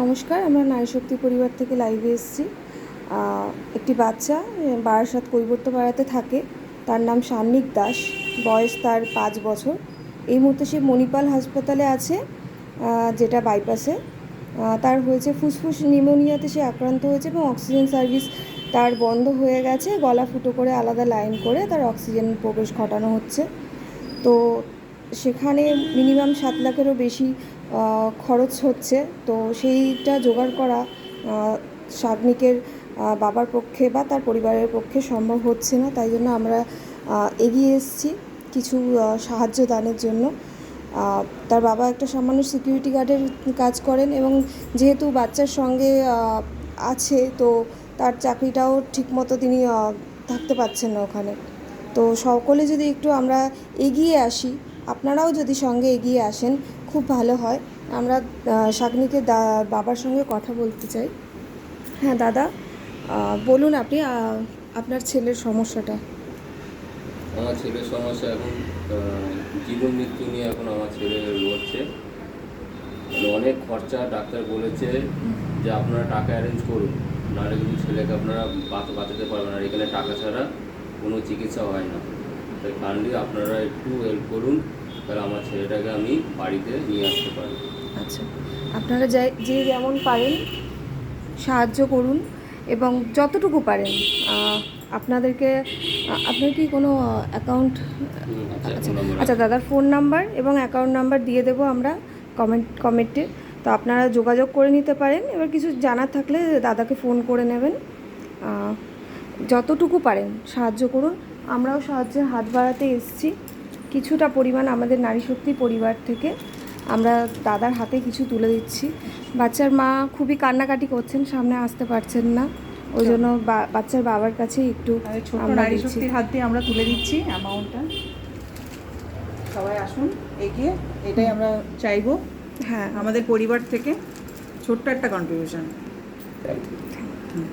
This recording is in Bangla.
নমস্কার, আমরা নারী শক্তি পরিবার থেকে লাইভে এসেছি। একটি বাচ্চা বারাসাত কৈবর্তপাড়াতে থাকে। তার নাম সান্নিক দাস, বয়স তার 5 বছর। এই মুহূর্তে সে মণিপাল হাসপাতালে আছে, যেটা বাইপাসে। তার হয়েছে ফুসফুস নিউমোনিয়াতে সে আক্রান্ত হয়েছে এবং অক্সিজেন সার্ভিস তার বন্ধ হয়ে গেছে। গলা ফুটো করে আলাদা লাইন করে তার অক্সিজেন প্রবেশ ঘটানো হচ্ছে। তো সেখানে মিনিমাম 7 লাখেরও বেশি খরচ হচ্ছে। তো সেইটা জোগাড় করা সাগ্নিকের বাবার পক্ষে বা তার পরিবারের পক্ষে সম্ভব হচ্ছে না। তাই জন্য আমরা এগিয়ে এসেছি কিছু সাহায্য দানের জন্য। তার বাবা একটা সামান্য সিকিউরিটি গার্ডের কাজ করেন এবং যেহেতু বাচ্চার সঙ্গে আছে, তো তার চাকরিটাও ঠিকমতো তিনি থাকতে পারছেন না ওখানে। তো সকলে যদি একটু আমরা এগিয়ে আসি, আপনারাও যদি সঙ্গে এগিয়ে আসেন, খুব ভালো হয়। আমরা সাগ্নিকের বাবার সঙ্গে কথা বলতে চাই। হ্যাঁ দাদা, বলুন আপনি আপনার ছেলের সমস্যাটা। আমার ছেলের সমস্যা এখন জীবন মৃত্যু নিয়ে এখন আমার ছেলে লড়ছে। অনেক খরচা। ডাক্তার বলেছে যে আপনারা টাকা অ্যারেঞ্জ করুন, নাহলে কিন্তু ছেলেকে আপনারা বাঁচাতে পারবেন না। এখানে টাকা ছাড়া কোনো চিকিৎসা হয় না। তাই কাইন্ডলি আপনারা একটু হেল্প করুন, তাহলে আমার ছেলেটাকে আমি বাড়িতে নিয়ে আসতে পারি। আচ্ছা, আপনারা যে যেমন পারেন সাহায্য করুন এবং যতটুকু পারেন। আপনার কি কোনো অ্যাকাউন্ট? আচ্ছা দাদার ফোন নাম্বার এবং অ্যাকাউন্ট নাম্বার দিয়ে দেবো আমরা কমেন্টে। তো আপনারা যোগাযোগ করে নিতে পারেন। এবার কিছু জানার থাকলে দাদাকে ফোন করে নেবেন। যতটুকু পারেন সাহায্য করুন। আমরাও সাহায্যের হাত বাড়াতে এসেছি। কিছুটা পরিমাণ আমাদের নারী শক্তি পরিবার থেকে আমরা দাদার হাতে কিছু তুলে দিচ্ছি। বাচ্চার মা খুবই কান্নাকাটি করছেন, সামনে আসতে পারছেন না, ওই জন্য বাচ্চার বাবার কাছে একটু ছোট্ট নারী শক্তির হাত দিয়ে আমরা তুলে দিচ্ছি অ্যামাউন্টটা। সবাই আসুন এগিয়ে, এটাই আমরা চাইবো। হ্যাঁ, আমাদের পরিবার থেকে ছোট্ট একটা কন্ট্রিবিউশন। Thank you.